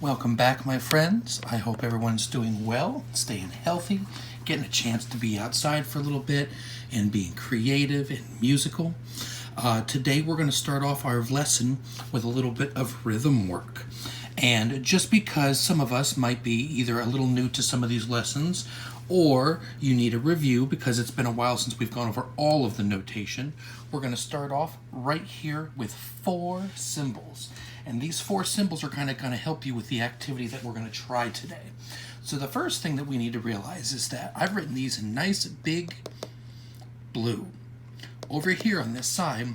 Welcome back, my friends. I hope everyone's doing well, staying healthy, getting a chance to be outside for a little bit, and being creative and musical. Today we're going to start off our lesson with a little bit of rhythm work. And just because some of us might be either a little new to some of these lessons, or you need a review because it's been a while since we've gone over all of the notation, we're going to start off right here with 4 symbols. And these 4 symbols are kind of going to help you with the activity that we're going to try today. So the first thing that we need to realize is that I've written these in nice big blue. Over here on this side,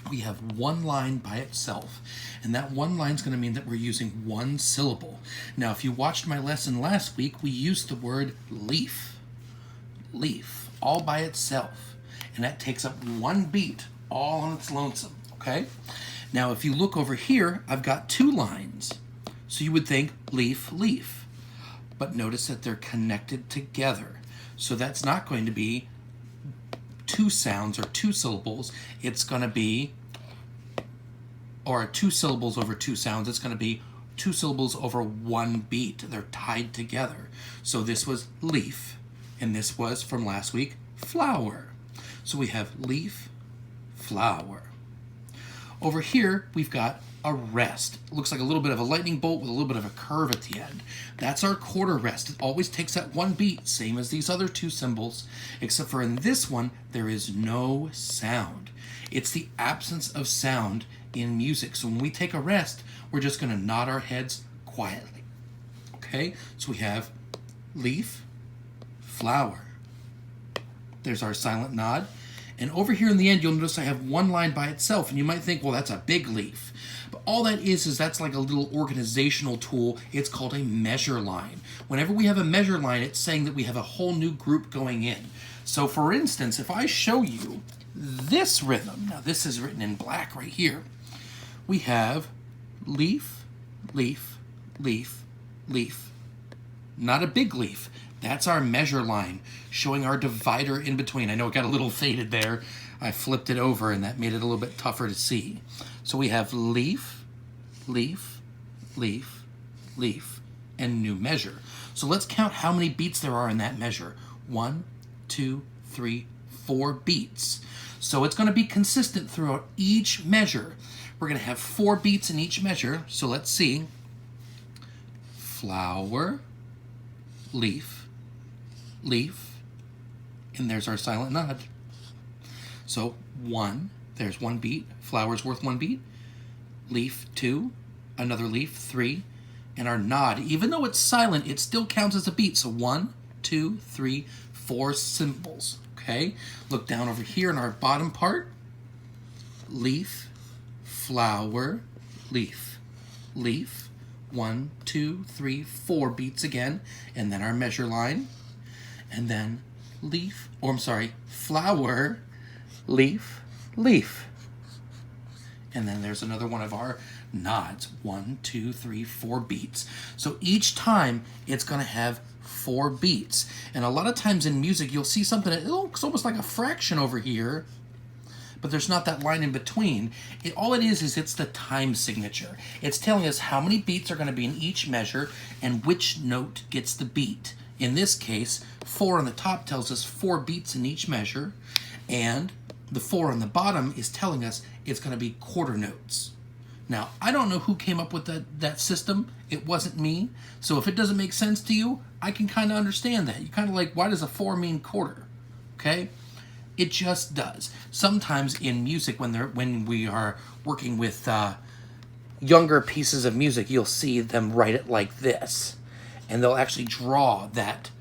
we have one line by itself. And that one line is going to mean that we're using one syllable. Now, if you watched my lesson last week, we used the word leaf. Leaf, all by itself. And that takes up one beat, all on its lonesome, okay? Now, if you look over here, I've got 2 lines. So you would think leaf, leaf. But notice that they're connected together. So that's not going to be 2 sounds or 2 syllables. It's going to be, or 2 syllables over 2 sounds. It's going to be 2 syllables over 1 beat. They're tied together. So this was leaf, and this was from last week, flower. So we have leaf, flower. Over here, we've got a rest. It looks like a little bit of a lightning bolt with a little bit of a curve at the end. That's our quarter rest. It always takes that 1 beat, same as these other 2 symbols, except for in this one, there is no sound. It's the absence of sound in music. So when we take a rest, we're just going to nod our heads quietly. Okay, so we have leaf, flower. There's our silent nod. And over here in the end, you'll notice I have 1 line by itself. And you might think, well, that's a big leaf. But all that is that's like a little organizational tool. It's called a measure line. Whenever we have a measure line, it's saying that we have a whole new group going in. So for instance, if I show you this rhythm, now this is written in black right here. We have leaf, leaf, leaf, leaf. Not a big leaf. That's our measure line, showing our divider in between. I know it got a little faded there. I flipped it over, and that made it a little bit tougher to see. So we have leaf, leaf, leaf, leaf, and new measure. So let's count how many beats there are in that measure. 1, 2, 3, 4 beats. So it's going to be consistent throughout each measure. We're going to have 4 beats in each measure. So let's see. Flower, leaf, leaf, and there's our silent nod. So 1, there's 1 beat. Flower's worth 1 beat. Leaf, 2, another leaf, 3, and our nod. Even though it's silent, it still counts as a beat. So 1, 2, 3, 4 symbols. Okay, look down over here in our bottom part. Leaf, flower, leaf, leaf. 1, 2, 3, 4 beats again, and then our measure line. And then leaf, flower, leaf, leaf. And then there's another one of our nods. 1, 2, 3, 4 beats. So each time it's going to have 4 beats. And a lot of times in music, you'll see something that looks almost like a fraction over here, but there's not that line in between. All it is it's the time signature. It's telling us how many beats are going to be in each measure and which note gets the beat. In this case, 4 on the top tells us 4 beats in each measure, and the 4 on the bottom is telling us it's going to be quarter notes. Now, I don't know who came up with that system. It wasn't me. So if it doesn't make sense to you, I can kind of understand that. You're kind of like, why does a 4 mean quarter? Okay? It just does. Sometimes in music, when we are working with younger pieces of music, you'll see them write it like this. And they'll actually draw that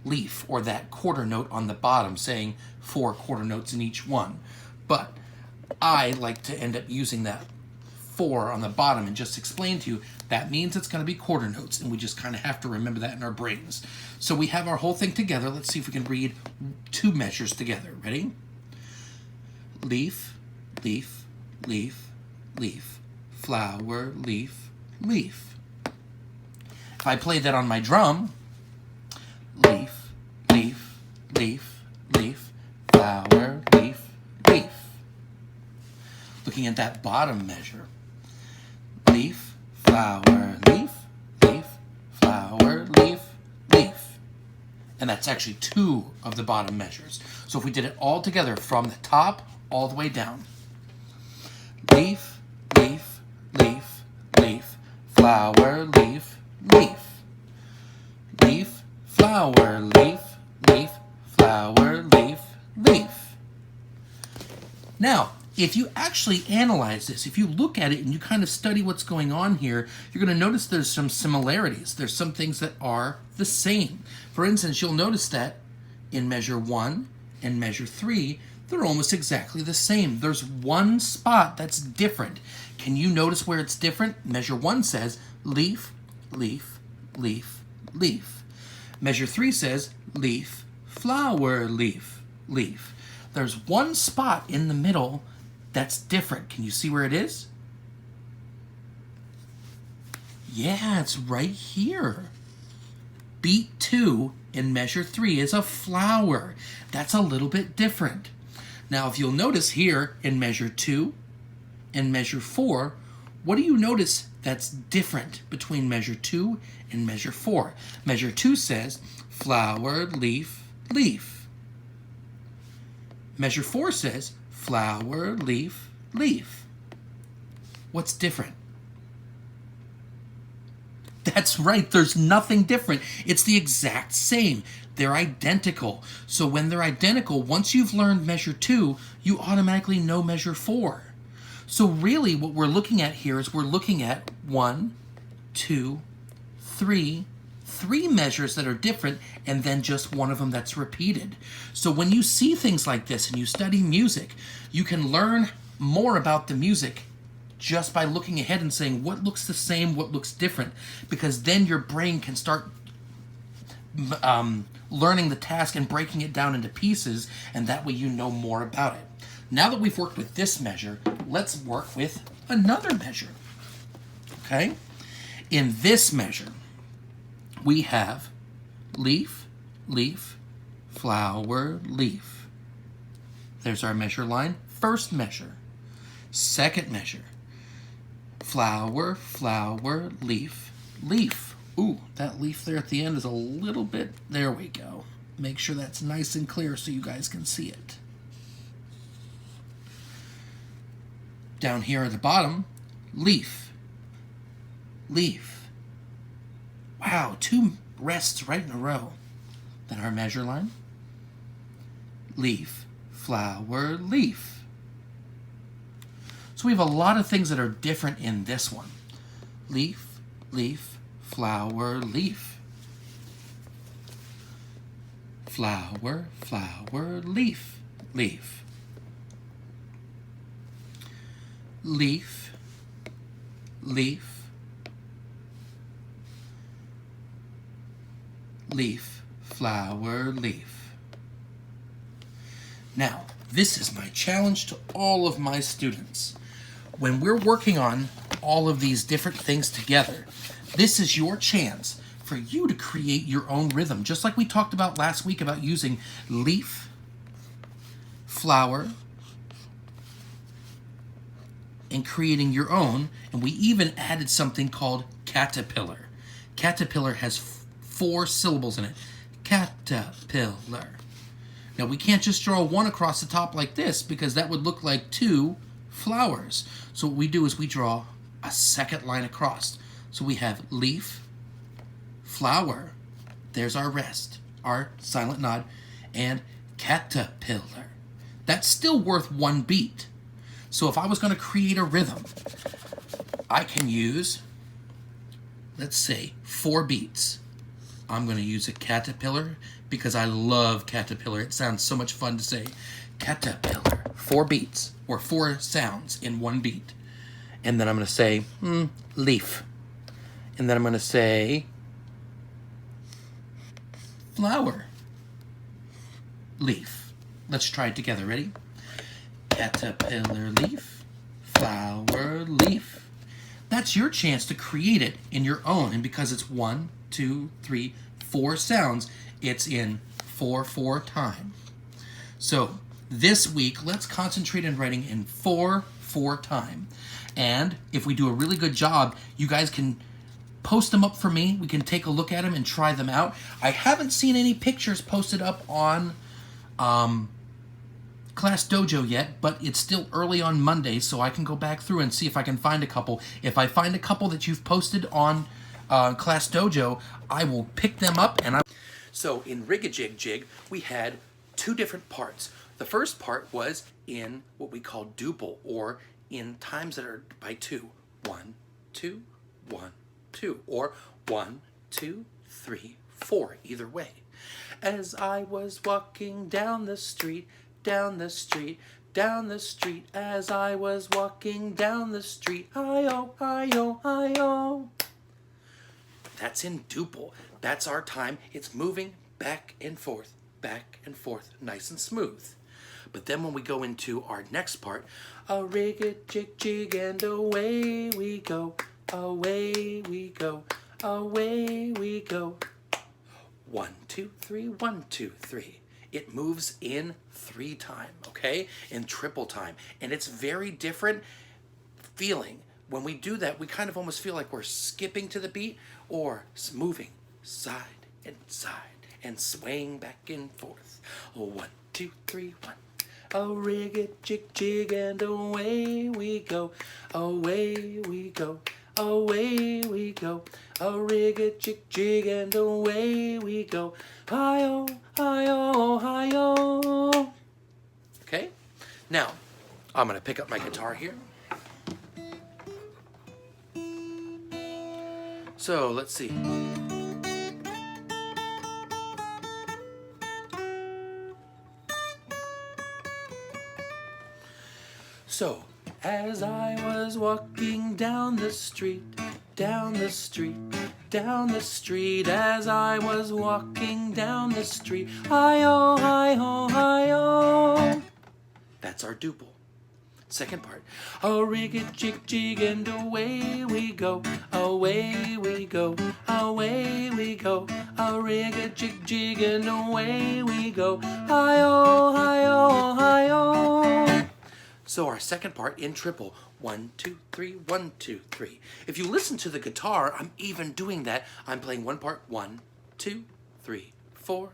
leaf or that quarter note on the bottom, saying 4 quarter notes in each one. But I like to end up using that 4 on the bottom and just explain to you that means it's going to be quarter notes, and we just kind of have to remember that in our brains. So we have our whole thing together. Let's see if we can read 2 measures together. Ready? Leaf, leaf, leaf, leaf, flower, leaf, leaf. If I play that on my drum, leaf, leaf, leaf, leaf, flower, leaf, leaf. Looking at that bottom measure, leaf, flower, leaf, and that's actually 2 of the bottom measures. So if we did it all together from the top all the way down. Leaf, leaf, leaf, leaf, flower, leaf, leaf. Leaf, flower, leaf, leaf, flower, leaf, leaf. Now, if you actually analyze this, if you look at it and you kind of study what's going on here, you're going to notice there's some similarities. There's some things that are the same. For instance, you'll notice that in measure 1 and measure 3, they're almost exactly the same. There's one spot that's different. Can you notice where it's different? Measure 1 says leaf, leaf, leaf, leaf. Measure 3 says leaf, flower, leaf, leaf. There's one spot in the middle that's different. Can you see where it is? Yeah, it's right here. Beat 2 in measure 3 is a flower. That's a little bit different. Now, if you'll notice here in measure 2 and measure 4, what do you notice that's different between measure 2 and measure 4? Measure 2 says flower, leaf, leaf. Measure 4 says flower, leaf, leaf. What's different? That's right, there's nothing different. It's the exact same. They're identical. So when they're identical, once you've learned measure 2, you automatically know measure 4. So really what we're looking at here is we're looking at 1, 2, 3 measures that are different, and then just one of them that's repeated. So when you see things like this and you study music, you can learn more about the music just by looking ahead and saying what looks the same, what looks different, because then your brain can start learning the task and breaking it down into pieces, and that way you know more about it. Now that we've worked with this measure, let's work with another measure. Okay? In this measure, we have leaf, leaf, flower, leaf. There's our measure line. First measure. Second measure. Flower, flower, leaf, leaf. Ooh, that leaf there at the end is a little bit... There we go. Make sure that's nice and clear so you guys can see it. Down here at the bottom, leaf, leaf. Wow, 2 rests right in a row. Then our measure line. Leaf, flower, leaf. So we have a lot of things that are different in this one. Leaf, leaf, flower, leaf. Flower, flower, leaf, leaf. Leaf, leaf, leaf, flower, leaf. Now, this is my challenge to all of my students. When we're working on all of these different things together, this is your chance for you to create your own rhythm, just like we talked about last week about using leaf, flower, and creating your own, and we even added something called caterpillar. Caterpillar has 4 syllables in it. Caterpillar. Now we can't just draw 1 across the top like this because that would look like 2 flowers. So what we do is we draw a second line across. So we have leaf, flower, there's our rest, our silent nod, and caterpillar. That's still worth 1 beat. So if I was going to create a rhythm, I can use, let's say, 4 beats. I'm going to use a caterpillar because I love caterpillar. It sounds so much fun to say. Caterpillar. 4 beats, or 4 sounds in 1 beat. And then I'm going to say, leaf. And then I'm going to say, flower. Leaf. Let's try it together. Ready? Caterpillar, leaf, flower, leaf. That's your chance to create it in your own. And because it's 1, 2, 3, 4 sounds, it's in 4/4 time. So this week, let's concentrate on writing in 4/4 time. And if we do a really good job, you guys can post them up for me. We can take a look at them and try them out. I haven't seen any pictures posted up on Class Dojo yet, but it's still early on Monday, so I can go back through and see if I can find a couple. If I find a couple that you've posted on Class Dojo, I will pick them up. So in Rig-a-Jig Jig, we had two different parts. The first part was in what we call duple, or in times that are by two. 1, 2, 1, 2, or 1, 2, 3, 4, either way. As I was walking down the street, down the street, down the street, as I was walking down the street, hi-yo, hi-yo, hi-yo. That's in duple. That's our time. It's moving back and forth, nice and smooth. But then when we go into our next part, a rig-a-jig-jig and away we go, away we go, away we go. 1, 2, 3, 1, 2, 3. It moves in 3 time, okay? In triple time. And it's very different feeling. When we do that, we kind of almost feel like we're skipping to the beat or moving side and side and swaying back and forth. 1, 2, 3, 1. A rig-a-jig-jig and away we go, away we go, away we go. A rig-a-jig-jig and away we go, hi-yo, hi-yo, hi-yo. Okay, now I'm gonna pick up my guitar here. So let's see. So, as I was walking down the street, down the street, down the street, as I was walking down the street, hi-yo, hi-ho, hi-yo. That's our duple. Second part. A rig-a-jig-jig and away we go, away we go, away we go. A rig-a-jig-jig and away we go, hi-yo, hi-yo, hi-yo. So our second part in triple, 1, 2, 3, 1, 2, 3. If you listen to the guitar, I'm even doing that. I'm playing one part, 1, 2, 3, 4.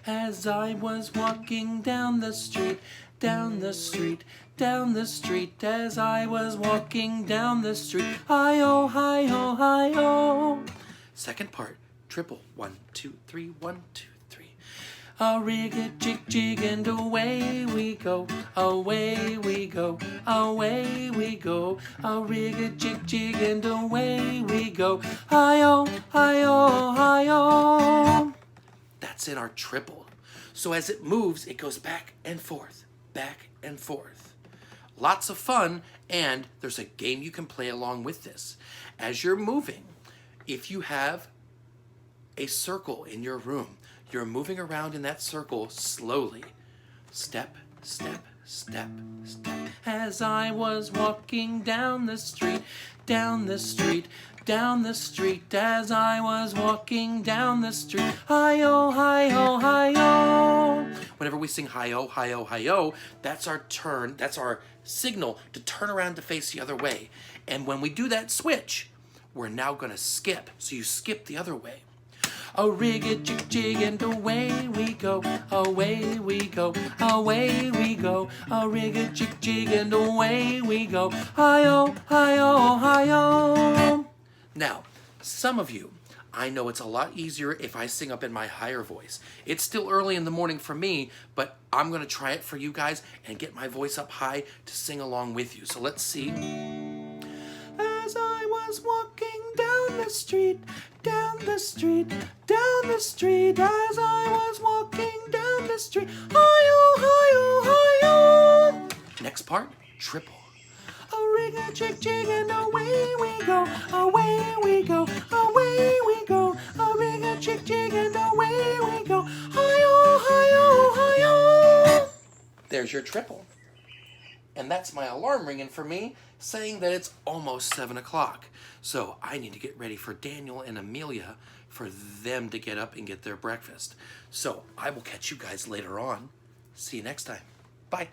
As I was walking down the street, down the street, down the street, as I was walking down the street, hi-yo, hi-yo, hi-yo. Second part, triple, 1, 2, 3, 1, 2, 3. A rig-a-jig-jig and away we go, away we go, away we go. A rig-a-jig-jig and away we go, hi-yo, hi-yo, hi-yo. That's in our triple. So as it moves, it goes back and forth, back and forth. Lots of fun, and there's a game you can play along with this. As you're moving, if you have a circle in your room, you're moving around in that circle slowly. Step, step, step, step. As I was walking down the street, down the street, down the street, as I was walking down the street, hi-yo, hi-yo, hi-yo. Whenever we sing hi-yo, hi-yo, hi-yo, that's our turn, that's our signal to turn around to face the other way. And when we do that switch, we're now gonna skip. So you skip the other way. A rig-a-jig-jig and away we go, away we go, away we go. A rig-a-jig-jig and away we go, hi-yo, hi-yo, hi-yo. Now, some of you, I know it's a lot easier if I sing up in my higher voice. It's still early in the morning for me, but I'm gonna try it for you guys and get my voice up high to sing along with you. So let's see. As I was walking down the street, down the street, down the street, as I was walking down the street, hi-yo, hi-yo, hi-yo. Next part, triple. A rig-a-jig-jig and away we go, away we go, away we go. A rig-a-jig-jig and away we go, hi-yo, hi-yo, hi-yo. There's your triple. And that's my alarm ringing for me, saying that it's almost 7 o'clock. So I need to get ready for Daniel and Amelia for them to get up and get their breakfast. So I will catch you guys later on. See you next time. Bye.